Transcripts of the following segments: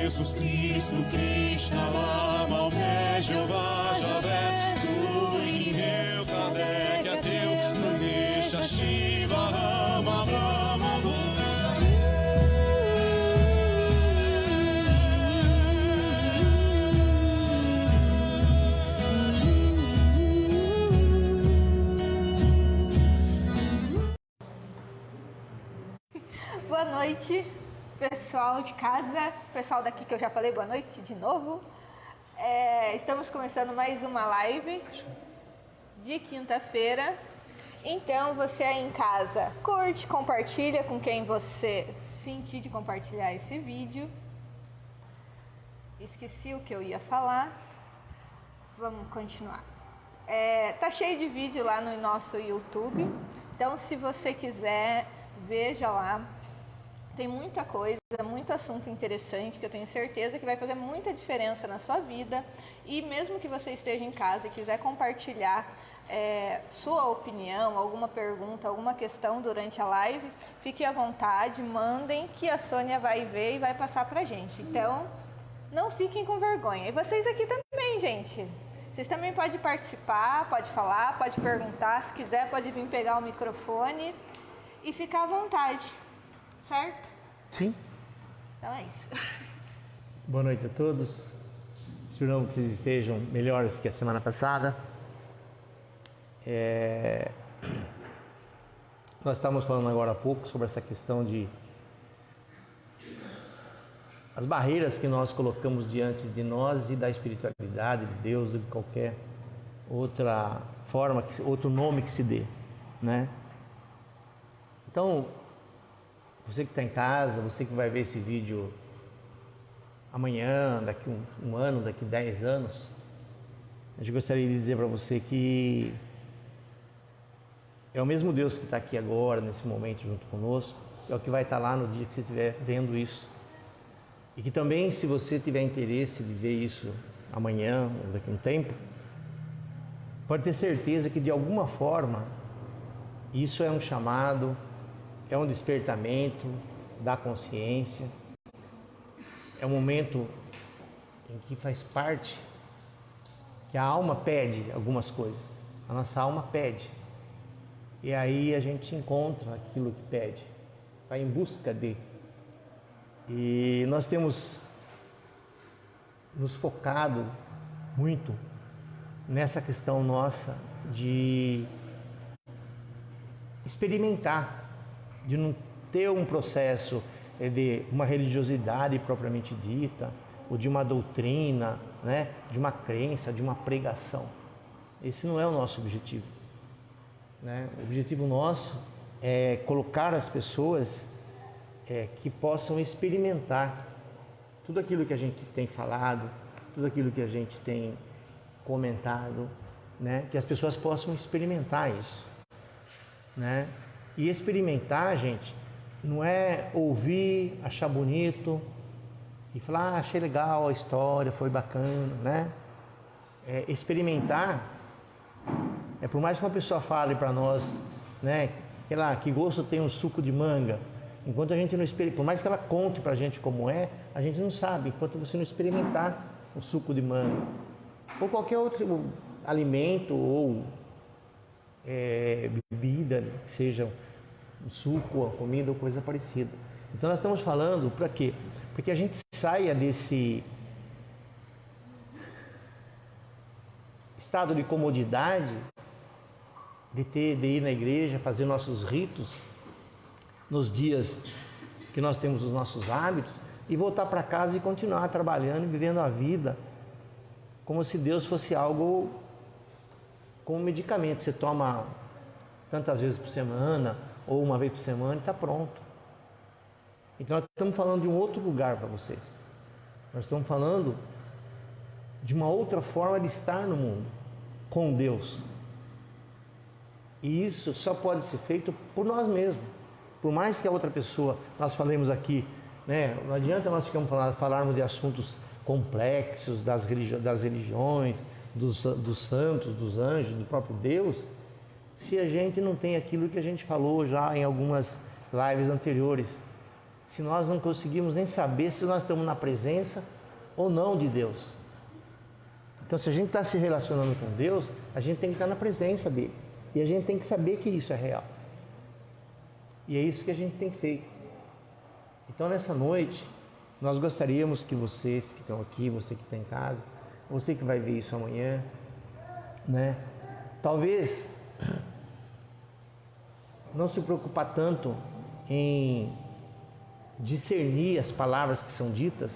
Jesus Cristo, Krishna, Lama, Omé, Jeová, Javé, Suri, Reu, Kardec, Ateu, Ganesha, Shiva, Rama, Brahma, Boa noite, pessoal de casa, pessoal daqui que eu já falei boa noite de novo. Estamos começando mais uma live de quinta-feira. Então, você aí em casa, curte, compartilha com quem você sentir de compartilhar esse vídeo. Esqueci o que eu ia falar. Vamos continuar. Tá cheio de vídeo lá no nosso YouTube. Então, se você quiser, veja lá. Tem muita coisa, muito assunto interessante que eu tenho certeza que vai fazer muita diferença na sua vida. E mesmo que você esteja em casa e quiser compartilhar sua opinião, alguma pergunta, alguma questão durante a live, fique à vontade, mandem que a Sônia vai ver e vai passar pra gente. Então, não fiquem com vergonha. E vocês aqui também, gente. Vocês também podem participar, pode falar, pode perguntar. Se quiser, pode vir pegar o microfone e ficar à vontade. Certo? Sim. Então é isso. Boa noite a todos. Espero que vocês estejam melhores que a semana passada. Nós estávamos falando agora há pouco sobre essa questão de as barreiras que nós colocamos diante de nós e da espiritualidade, de Deus, ou de qualquer outra forma, outro nome que se dê, né? Então, você que está em casa, você que vai ver esse vídeo amanhã, daqui um ano, daqui 10 anos, eu gostaria de dizer para você que é o mesmo Deus que está aqui agora, nesse momento, junto conosco, é o que vai estar lá no dia que você estiver vendo isso. E que também, se você tiver interesse de ver isso amanhã, ou daqui a um tempo, pode ter certeza que de alguma forma isso é um chamado, é um despertamento da consciência, é um momento em que faz parte, que a alma pede algumas coisas, a nossa alma pede, e aí a gente encontra aquilo que pede, vai em busca de. E nós temos nos focado muito nessa questão nossa de experimentar, de não ter um processo de uma religiosidade propriamente dita, ou de uma doutrina, né? De uma crença, de uma pregação. Esse não é o nosso objetivo, né? O objetivo nosso é colocar as pessoas que possam experimentar tudo aquilo que a gente tem falado, tudo aquilo que a gente tem comentado, né? Que as pessoas possam experimentar isso, né? E experimentar, gente, não é ouvir, achar bonito e falar, achei legal a história, foi bacana, né? Experimentar por mais que uma pessoa fale para nós, né, que gosto tem um suco de manga, enquanto a gente não experimenta, por mais que ela conte para a gente como é, a gente não sabe, enquanto você não experimentar o suco de manga, ou qualquer outro alimento ou bebida, que seja um suco, a comida ou coisa parecida. Então nós estamos falando para quê? Para que a gente saia desse estado de comodidade de ir na igreja, fazer nossos ritos nos dias que nós temos os nossos hábitos e voltar para casa e continuar trabalhando e vivendo a vida como se Deus fosse algo como um medicamento. Você toma tantas vezes por semana ou uma vez por semana e está pronto. Então nós estamos falando de um outro lugar para vocês. Nós estamos falando de uma outra forma de estar no mundo, com Deus. E isso só pode ser feito por nós mesmos. Por mais que a outra pessoa, nós falemos aqui, né, não adianta nós falarmos de assuntos complexos das religiões, dos santos, dos anjos, do próprio Deus, se a gente não tem aquilo que a gente falou já em algumas lives anteriores, se nós não conseguimos nem saber se nós estamos na presença ou não de Deus. Então, se a gente está se relacionando com Deus, a gente tem que estar na presença dele. E a gente tem que saber que isso é real. E é isso que a gente tem feito. Então, nessa noite, nós gostaríamos que vocês que estão aqui, você que está em casa, você que vai ver isso amanhã, né? Talvez não se preocupar tanto em discernir as palavras que são ditas,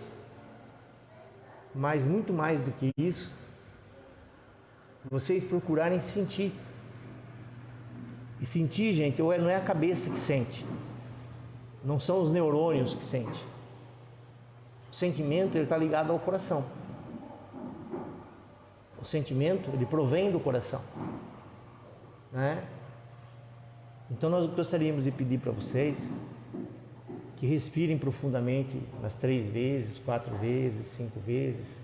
mas muito mais do que isso, vocês procurarem sentir. E sentir, gente, não é a cabeça que sente, não são os neurônios que sentem. O sentimento, ele está ligado ao coração. O sentimento, ele provém do coração, né? Então nós gostaríamos de pedir para vocês que respirem profundamente umas 3 vezes, 4 vezes, 5 vezes,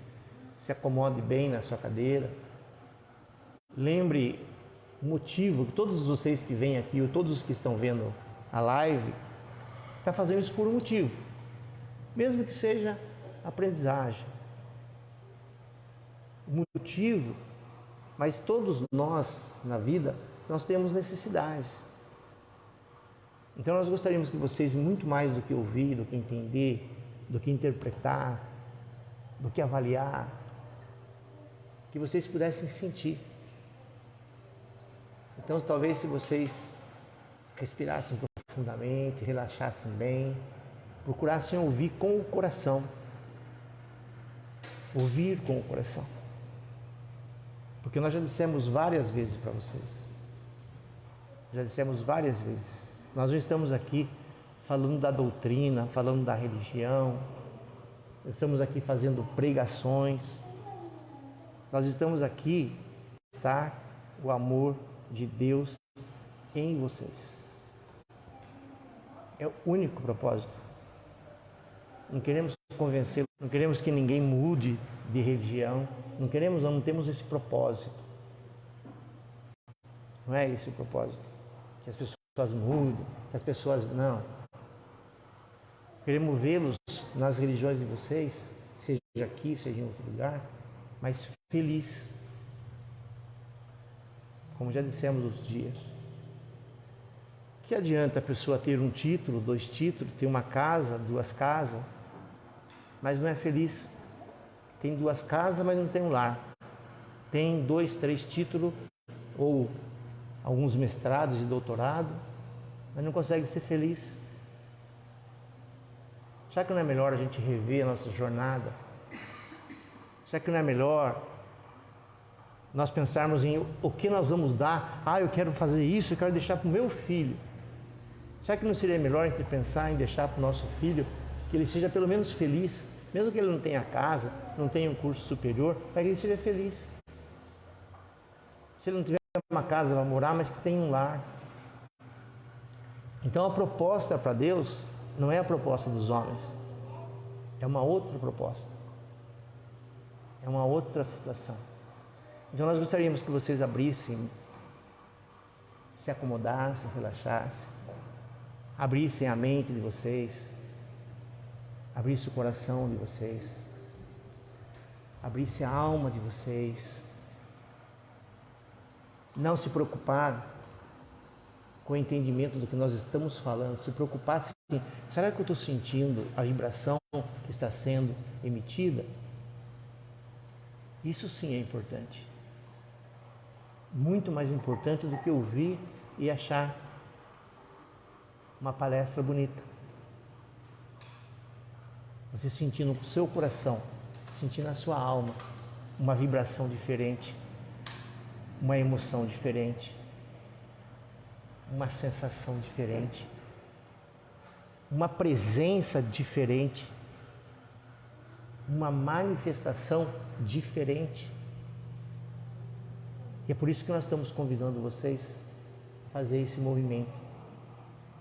se acomode bem na sua cadeira. Lembre o motivo que todos vocês que vêm aqui, ou todos os que estão vendo a live, está fazendo isso por um motivo, mesmo que seja aprendizagem. O motivo, mas todos nós na vida, nós temos necessidades. Então nós gostaríamos que vocês, muito mais do que ouvir, do que entender, do que interpretar, do que avaliar, que vocês pudessem sentir. Então talvez se vocês respirassem profundamente, relaxassem bem, procurassem ouvir com o coração. Ouvir com o coração. Porque nós já dissemos várias vezes para vocês. Já dissemos várias vezes. Nós não estamos aqui falando da doutrina, falando da religião. Estamos aqui fazendo pregações. Nós estamos aqui para o amor de Deus em vocês. É o único propósito. Não queremos convencer, não queremos que ninguém mude de religião. Não temos esse propósito. Não é esse o propósito. Que as pessoas mudem, que as pessoas não. Queremos vê-los nas religiões de vocês, seja aqui, seja em outro lugar, mas feliz. Como já dissemos os dias. Que adianta a pessoa ter um título, 2 títulos, ter uma casa, 2 casas, mas não é feliz. Tem 2 casas, mas não tem um lar. Tem 2, 3 títulos, ou alguns mestrados e doutorado, mas não consegue ser feliz. Será que não é melhor a gente rever a nossa jornada? Será que não é melhor nós pensarmos em o que nós vamos dar? Eu quero fazer isso, eu quero deixar para o meu filho. Será que não seria melhor a gente pensar em deixar para o nosso filho que ele seja pelo menos feliz, mesmo que ele não tenha casa, não tenha um curso superior, para que ele seja feliz? Se ele não tiver uma casa para morar, mas que tenha um lar. Então a proposta para Deus não é a proposta dos homens, é uma outra proposta, é uma outra situação. Então nós gostaríamos que vocês abrissem, se acomodassem, relaxassem, abrissem a mente de vocês, abrissem o coração de vocês, abrissem a alma de vocês. Não se preocupar com o entendimento do que nós estamos falando, se preocupar assim, será que eu estou sentindo a vibração que está sendo emitida? Isso sim é importante. Muito mais importante do que ouvir e achar uma palestra bonita. Você sentindo no seu coração, sentindo na sua alma uma vibração diferente, uma emoção diferente, uma sensação diferente, uma presença diferente, uma manifestação diferente. E é por isso que nós estamos convidando vocês a fazer esse movimento.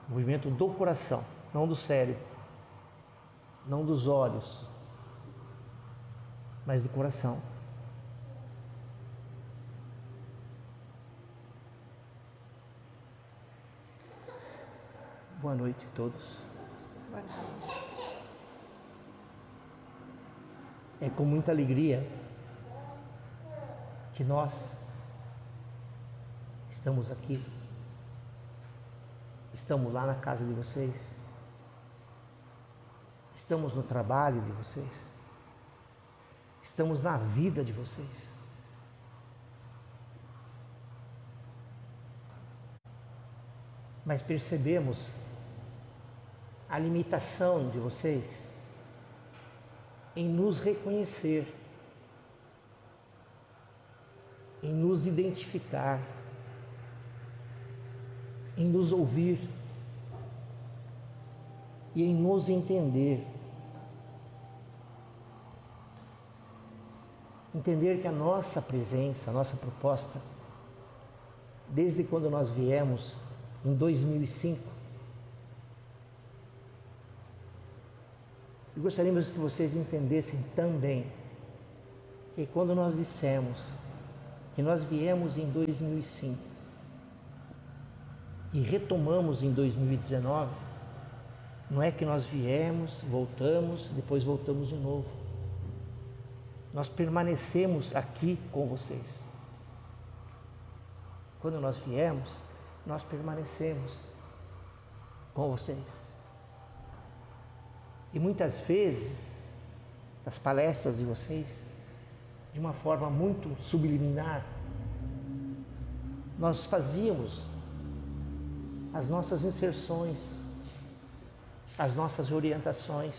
Movimento do coração, não do cérebro, não dos olhos, mas do coração. Boa noite a todos. É com muita alegria que nós estamos aqui. Estamos lá na casa de vocês. Estamos no trabalho de vocês. Estamos na vida de vocês. Mas percebemos a limitação de vocês em nos reconhecer, em nos identificar, em nos ouvir e em nos entender. Entender que a nossa presença, a nossa proposta, desde quando nós viemos em 2005, e gostaríamos que vocês entendessem também que quando nós dissemos que nós viemos em 2005 e retomamos em 2019, não é que nós viemos, voltamos, depois voltamos de novo. Nós permanecemos aqui com vocês. Quando nós viemos, nós permanecemos com vocês. E muitas vezes, nas palestras de vocês, de uma forma muito subliminar, nós fazíamos as nossas inserções, as nossas orientações.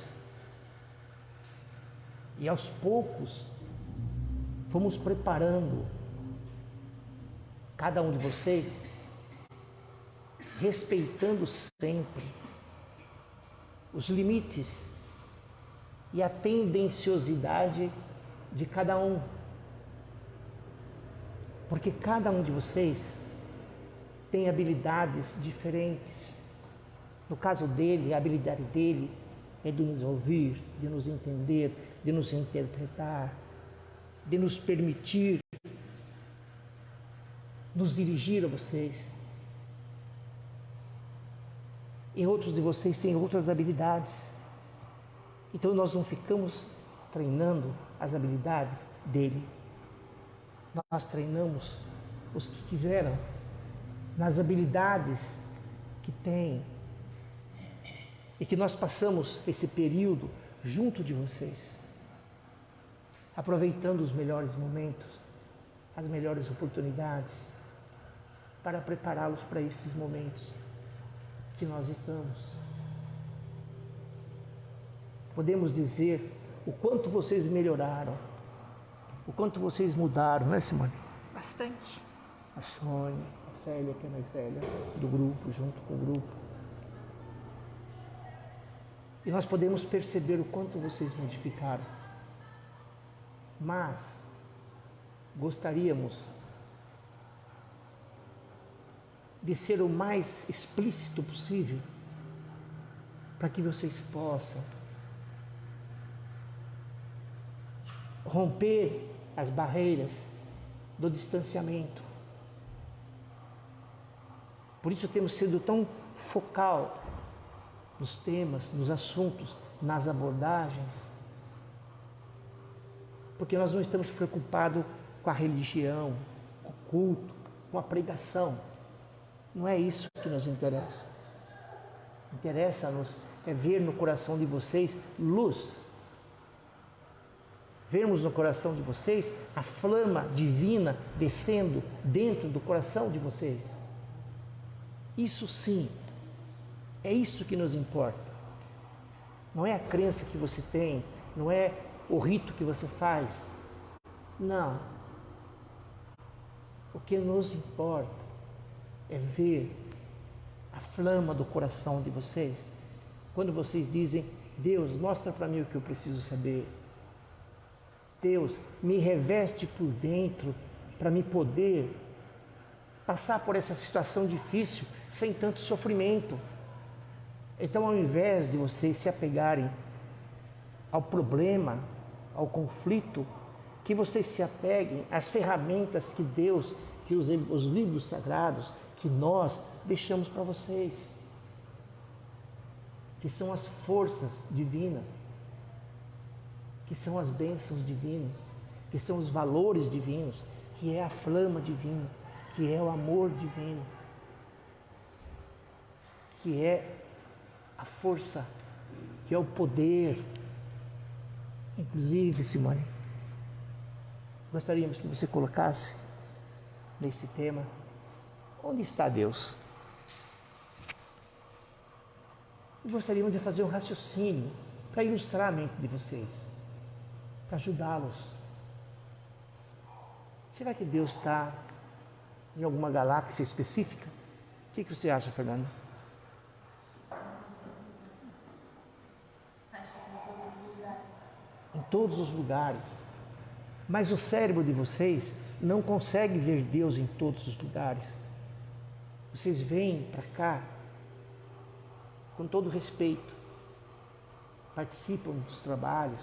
E aos poucos, fomos preparando cada um de vocês, respeitando sempre os limites e a tendenciosidade de cada um. Porque cada um de vocês tem habilidades diferentes. No caso dele, a habilidade dele é de nos ouvir, de nos entender, de nos interpretar, de nos permitir nos dirigir a vocês. E outros de vocês têm outras habilidades. Então nós não ficamos treinando as habilidades dele. Nós treinamos os que quiseram nas habilidades que têm. E que nós passamos esse período junto de vocês, aproveitando os melhores momentos, as melhores oportunidades, para prepará-los para esses momentos que nós estamos. Podemos dizer o quanto vocês melhoraram, o quanto vocês mudaram, não é, Simone? Bastante. A Sônia, a Célia, que é mais velha, do grupo, junto com o grupo. E nós podemos perceber o quanto vocês modificaram. Mas gostaríamos de ser o mais explícito possível para que vocês possam romper as barreiras do distanciamento. Por isso temos sido tão focal nos temas, nos assuntos, nas abordagens, porque nós não estamos preocupados com a religião, com o culto, com a pregação. Não é isso que nos interessa. Interessa-nos é ver no coração de vocês luz. Vermos no coração de vocês a flama divina descendo dentro do coração de vocês. Isso sim, é isso que nos importa. Não é a crença que você tem, não é o rito que você faz. Não. O que nos importa é ver a flama do coração de vocês. Quando vocês dizem, Deus, mostra para mim o que eu preciso saber. Deus, me reveste por dentro para me poder passar por essa situação difícil sem tanto sofrimento. Então, ao invés de vocês se apegarem ao problema, ao conflito, que vocês se apeguem às ferramentas que Deus, que os livros sagrados, que nós deixamos para vocês. que são as forças divinas, que são as bênçãos divinas, que são os valores divinos, que é a flama divina, que é o amor divino, que é a força, que é o poder. Inclusive, Simone, gostaríamos que você colocasse nesse tema, onde está Deus? E gostaríamos de fazer um raciocínio para ilustrar a mente de vocês, para ajudá-los. Será que Deus está em alguma galáxia específica? O que você acha, Fernanda? Em todos os lugares. Mas o cérebro de vocês não consegue ver Deus em todos os lugares. Vocês vêm para cá com todo respeito, participam dos trabalhos,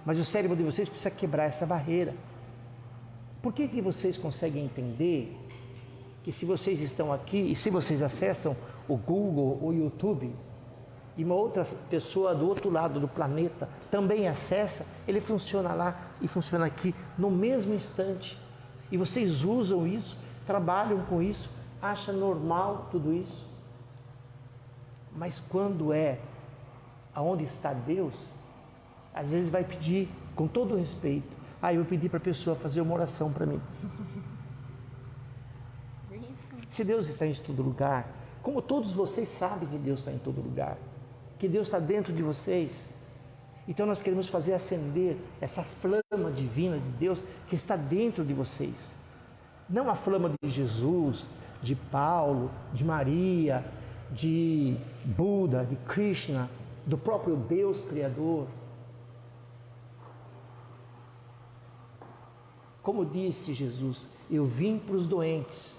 mas o cérebro de vocês precisa quebrar essa barreira. Por que vocês conseguem entender que se vocês estão aqui e se vocês acessam o Google, o YouTube, e uma outra pessoa do outro lado do planeta também acessa, ele funciona lá e funciona aqui no mesmo instante. E vocês usam isso, trabalham com isso, acham normal tudo isso. Mas quando é aonde está Deus, às vezes vai pedir, com todo respeito, eu vou pedir para a pessoa fazer uma oração para mim. Se Deus está em todo lugar, como todos vocês sabem que Deus está em todo lugar, que Deus está dentro de vocês, então nós queremos fazer acender essa flama divina de Deus que está dentro de vocês. Não a flama de Jesus, de Paulo, de Maria, de Buda, de Krishna, do próprio Deus Criador. Como disse Jesus, eu vim para os doentes.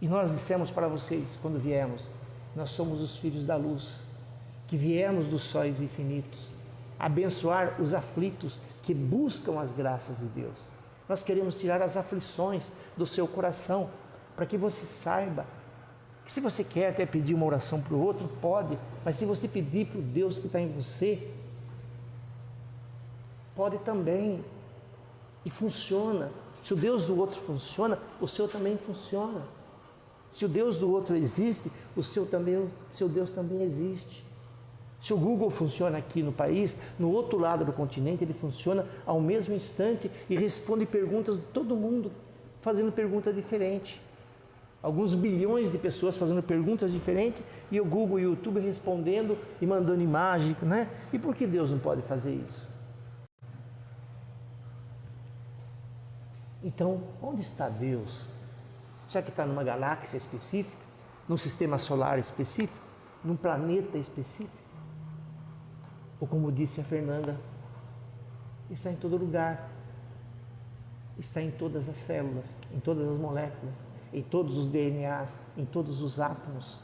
E nós dissemos para vocês, quando viemos, nós somos os filhos da luz, que viemos dos sóis infinitos, abençoar os aflitos que buscam as graças de Deus. Nós queremos tirar as aflições do seu coração, para que você saiba que se você quer até pedir uma oração para o outro, pode, mas se você pedir para o Deus que está em você, pode também, e funciona. Se o Deus do outro funciona, o seu também funciona. Se o Deus do outro existe, o seu Deus também existe. Se o Google funciona aqui no país, no outro lado do continente, ele funciona ao mesmo instante e responde perguntas de todo mundo, fazendo pergunta diferente. Alguns bilhões de pessoas fazendo perguntas diferentes e o Google e o YouTube respondendo e mandando imagem, né? E por que Deus não pode fazer isso? Então, onde está Deus? Será que está numa galáxia específica? Num sistema solar específico? Num planeta específico? Ou como disse a Fernanda, está em todo lugar. Está em todas as células, em todas as moléculas, em todos os DNAs, em todos os átomos.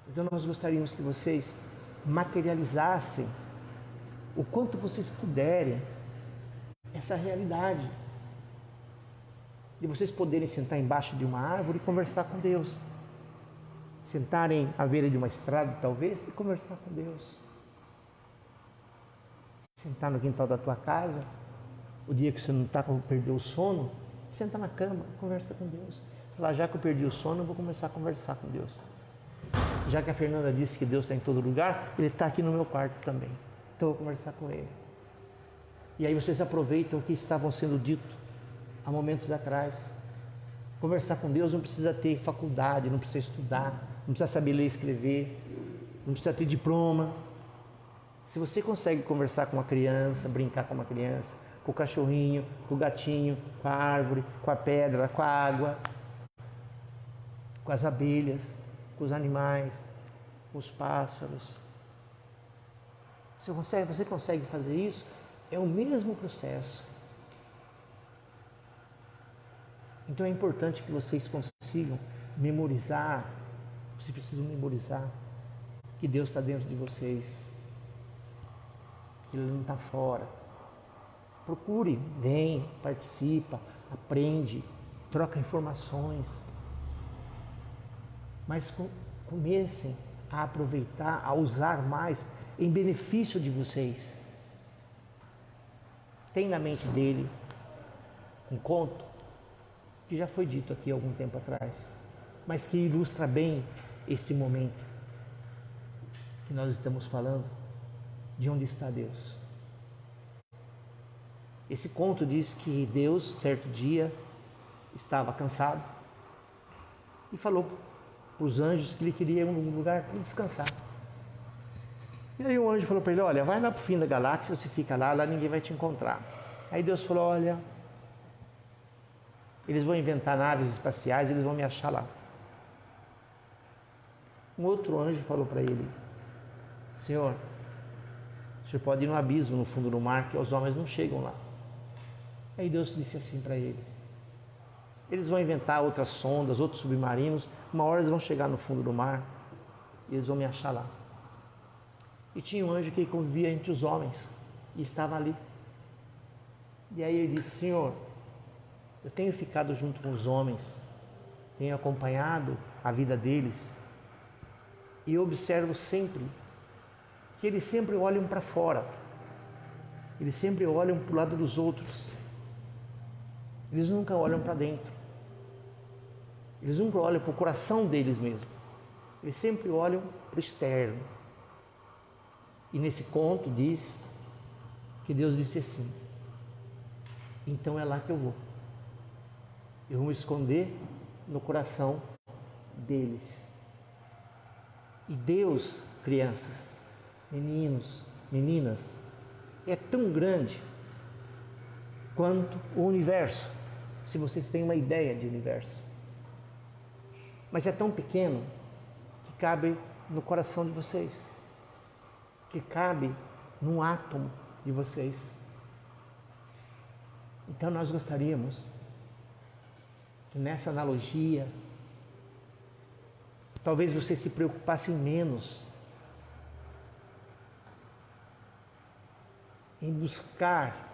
Então nós gostaríamos que vocês materializassem o quanto vocês puderem essa realidade de vocês poderem sentar embaixo de uma árvore e conversar com Deus, sentarem à beira de uma estrada talvez e conversar com Deus, sentar no quintal da tua casa, o dia que você não está, perdeu o sono, senta na cama, conversa com Deus. Falar, já que eu perdi o sono, eu vou começar a conversar com Deus. Já que a Fernanda disse que Deus está em todo lugar, Ele está aqui no meu quarto também. Então eu vou conversar com Ele. E aí vocês aproveitam o que estavam sendo dito há momentos atrás. Conversar com Deus não precisa ter faculdade, não precisa estudar, não precisa saber ler e escrever, não precisa ter diploma. Se você consegue conversar com uma criança, brincar com uma criança, com o cachorrinho, com o gatinho, com a árvore, com a pedra, com a água, com as abelhas, com os animais, com os pássaros. Você consegue fazer isso? É o mesmo processo. Então é importante que vocês consigam memorizar, vocês precisam memorizar que Deus está dentro de vocês, que Ele não está fora. Procure, vem, participa, aprende, troca informações, mas comecem a aproveitar, a usar mais em benefício de vocês. Tem na mente dele um conto que já foi dito aqui há algum tempo atrás, mas que ilustra bem este momento que nós estamos falando de onde está Deus. Esse conto diz que Deus, certo dia, estava cansado e falou para os anjos que ele queria um lugar para descansar. E aí o anjo falou para ele, olha, vai lá para o fim da galáxia, você fica lá ninguém vai te encontrar. Aí Deus falou, olha, eles vão inventar naves espaciais, eles vão me achar lá. Um outro anjo falou para ele, Senhor, o senhor pode ir no abismo, no fundo do mar, que os homens não chegam lá. Aí Deus disse assim para eles, eles vão inventar outras sondas, outros submarinos, uma hora eles vão chegar no fundo do mar e eles vão me achar lá. E tinha um anjo que convivia entre os homens e estava ali. E aí ele disse, Senhor, eu tenho ficado junto com os homens, tenho acompanhado a vida deles e observo sempre que eles sempre olham para fora, eles sempre olham para o lado dos outros, eles nunca olham para dentro, eles nunca olham para o coração deles mesmos, eles sempre olham para o externo. E nesse conto diz que Deus disse assim, então é lá que eu vou me esconder no coração deles. E Deus, crianças, meninos, meninas, é tão grande quanto o universo, se vocês têm uma ideia de universo. Mas é tão pequeno que cabe no coração de vocês, que cabe num átomo de vocês. Então nós gostaríamos que nessa analogia, talvez vocês se preocupassem menos em buscar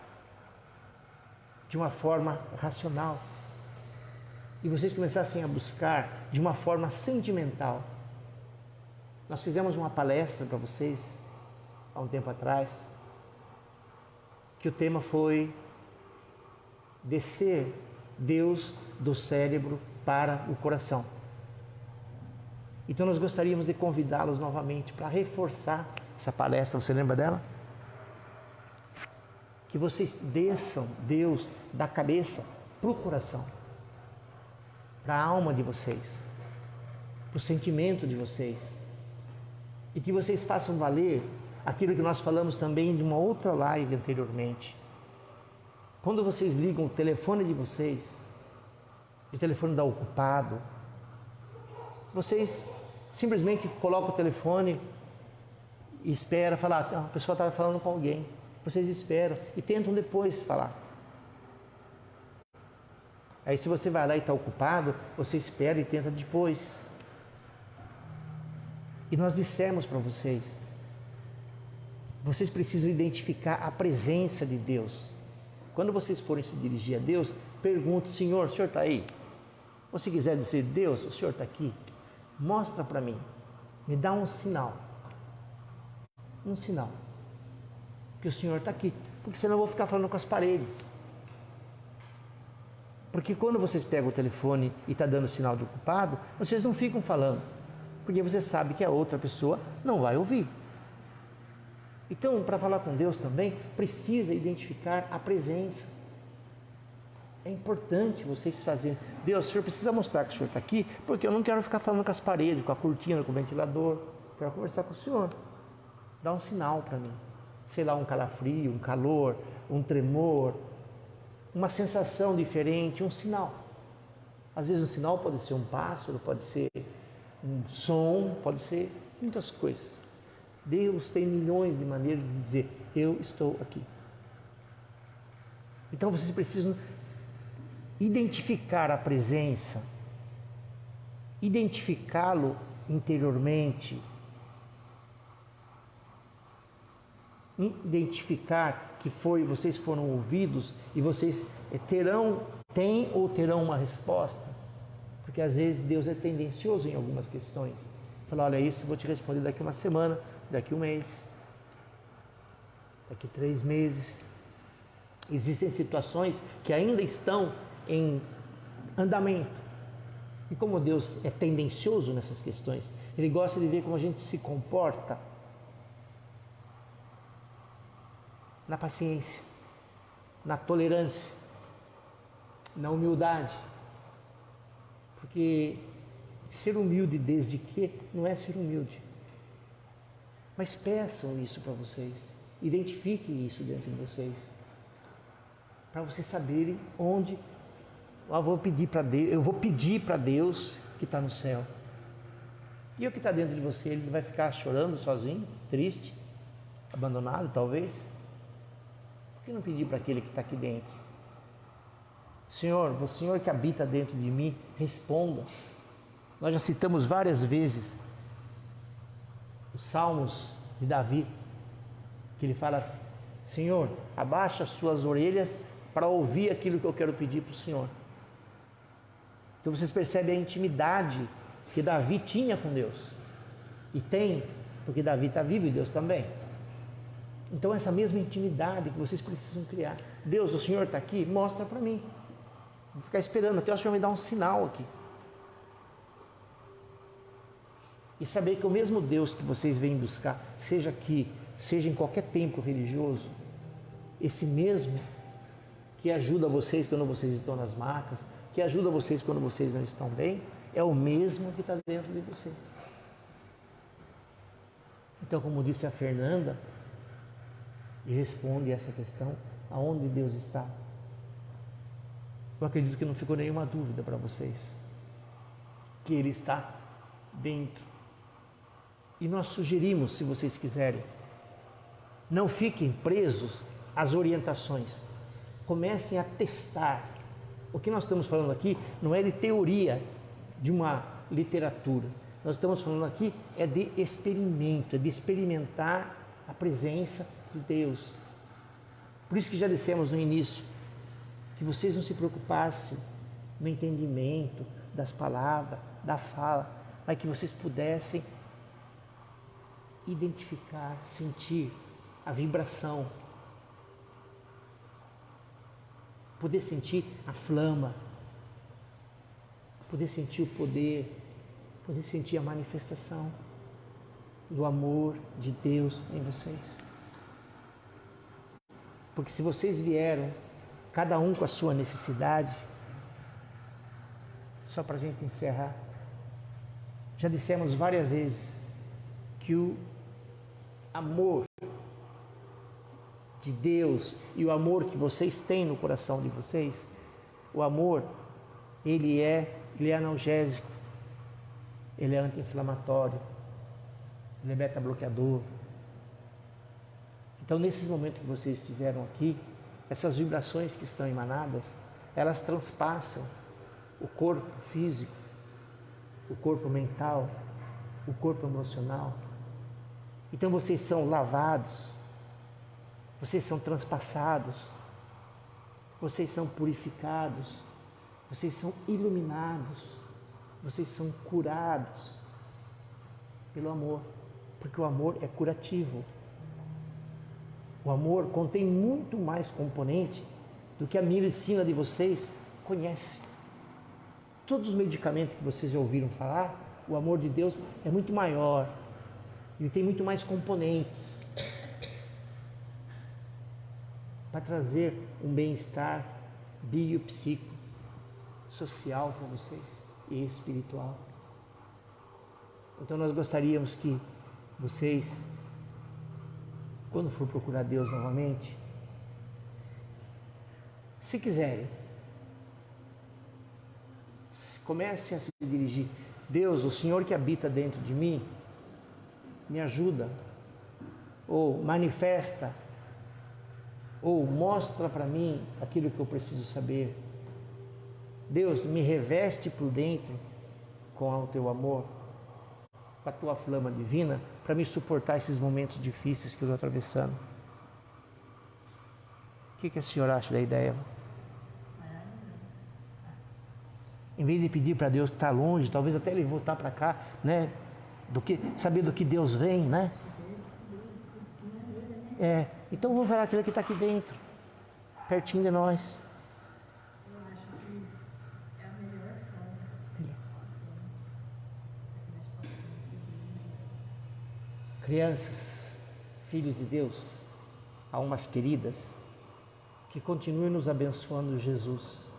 de uma forma racional e vocês começassem a buscar de uma forma sentimental. Nós fizemos uma palestra para vocês há um tempo atrás, que o tema foi descer Deus do cérebro para o coração. Então nós gostaríamos de convidá-los novamente para reforçar essa palestra. Você lembra dela? Que vocês desçam Deus da cabeça para o coração, para a alma de vocês, para o sentimento de vocês, e que vocês façam valer aquilo que nós falamos também de uma outra live anteriormente. Quando vocês ligam o telefone de vocês, o telefone dá ocupado, vocês simplesmente colocam o telefone e esperam falar, a pessoa está falando com alguém. Vocês esperam e tentam depois falar. Aí se você vai lá e está ocupado, você espera e tenta depois. E nós dissemos para vocês, vocês precisam identificar a presença de Deus. Quando vocês forem se dirigir a Deus, pergunte, Senhor, o Senhor está aí? Ou se quiser dizer, Deus, o Senhor está aqui? Mostra para mim, me dá um sinal. Um sinal. Que o Senhor está aqui. Porque senão eu vou ficar falando com as paredes. Porque quando vocês pegam o telefone e está dando sinal de ocupado, vocês não ficam falando. Porque você sabe que a outra pessoa não vai ouvir. Então, para falar com Deus também, precisa identificar a presença. É importante vocês fazerem. Deus, o Senhor precisa mostrar que o Senhor está aqui, porque eu não quero ficar falando com as paredes, com a cortina, com o ventilador. Quero conversar com o Senhor. Dá um sinal para mim. Sei lá, um calafrio, um calor, um tremor, uma sensação diferente, um sinal. Às vezes um sinal pode ser um pássaro, pode ser um som, pode ser muitas coisas. Deus tem milhões de maneiras de dizer, eu estou aqui. Então vocês precisam identificar a presença, identificá-lo interiormente, identificar que vocês foram ouvidos e vocês tem ou terão uma resposta, porque às vezes Deus é tendencioso em algumas questões. Fala, olha, isso eu vou te responder daqui uma semana, daqui um mês, daqui 3 meses. Existem situações que ainda estão em andamento. E como Deus é tendencioso nessas questões, Ele gosta de ver como a gente se comporta na paciência, na tolerância, na humildade. Porque ser humilde desde que não é ser humilde. Mas peçam isso para vocês. Identifiquem isso dentro de vocês. Para vocês saberem onde eu vou pedir para Deus que está no céu. E o que está dentro de você, ele vai ficar chorando sozinho, triste, abandonado talvez? Por que não pedir para aquele que está aqui dentro? Senhor, o Senhor que habita dentro de mim, responda. Nós já citamos várias vezes os Salmos de Davi, que ele fala, Senhor, abaixa as suas orelhas para ouvir aquilo que eu quero pedir para o Senhor. Então vocês percebem a intimidade que Davi tinha com Deus. E tem, porque Davi está vivo e Deus também. Então essa mesma intimidade que vocês precisam criar. Deus, o Senhor está aqui? Mostra para mim. Vou ficar esperando até o Senhor me dar um sinal aqui. E saber que o mesmo Deus que vocês vêm buscar, seja aqui, seja em qualquer templo religioso, esse mesmo que ajuda vocês quando vocês estão nas macas, que ajuda vocês quando vocês não estão bem, é o mesmo que está dentro de você. Então, como disse a Fernanda, e responde essa questão, aonde Deus está? Eu acredito que não ficou nenhuma dúvida para vocês, que Ele está dentro. E nós sugerimos, se vocês quiserem, não fiquem presos às orientações. Comecem a testar. O que nós estamos falando aqui não é de teoria de uma literatura. Nós estamos falando aqui é de experimento, é de experimentar a presença de Deus. Por isso que já dissemos no início, que vocês não se preocupassem no entendimento das palavras, da fala, mas que vocês pudessem identificar, sentir a vibração, poder sentir a flama, poder sentir o poder, poder sentir a manifestação do amor de Deus em vocês. Porque se vocês vieram, cada um com a sua necessidade, só para a gente encerrar, já dissemos várias vezes que o amor de Deus e o amor que vocês têm no coração de vocês, o amor, ele é analgésico, ele é anti-inflamatório, ele é beta-bloqueador. Então, nesses momentos que vocês estiveram aqui, essas vibrações que estão emanadas, elas transpassam o corpo físico, o corpo mental, o corpo emocional. Então vocês são lavados, vocês são transpassados, vocês são purificados, vocês são iluminados, vocês são curados pelo amor, porque o amor é curativo. O amor contém muito mais componente do que a medicina de vocês conhece. Todos os medicamentos que vocês já ouviram falar, o amor de Deus é muito maior. Ele tem muito mais componentes para trazer um bem-estar biopsíquico, social para vocês e espiritual. Então nós gostaríamos que vocês, quando for procurar Deus novamente, se quiserem, comece a se dirigir. Deus, o Senhor que habita dentro de mim, me ajuda, ou manifesta, ou mostra para mim aquilo que eu preciso saber. Deus, me reveste por dentro com o teu amor, com a tua flama divina, para me suportar esses momentos difíceis que eu estou atravessando. O que a senhora acha da ideia? Em vez de pedir para Deus que está longe, talvez até ele voltar para cá, né? Saber do que Deus vem, né? Então vamos falar aquilo que está aqui dentro, pertinho de nós. Crianças, filhos de Deus, almas queridas, que continuem nos abençoando, Jesus,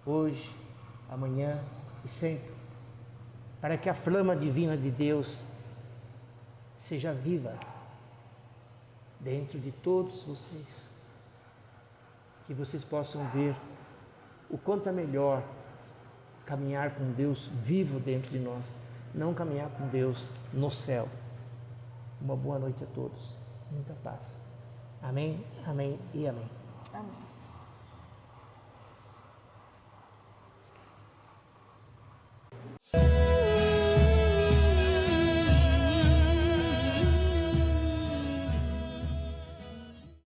hoje, amanhã e sempre, para que a flama divina de Deus seja viva dentro de todos vocês, que vocês possam ver o quanto é melhor caminhar com Deus vivo dentro de nós, não caminhar com Deus no céu. Uma boa noite a todos, muita paz. Amém, amém e amém. Amém.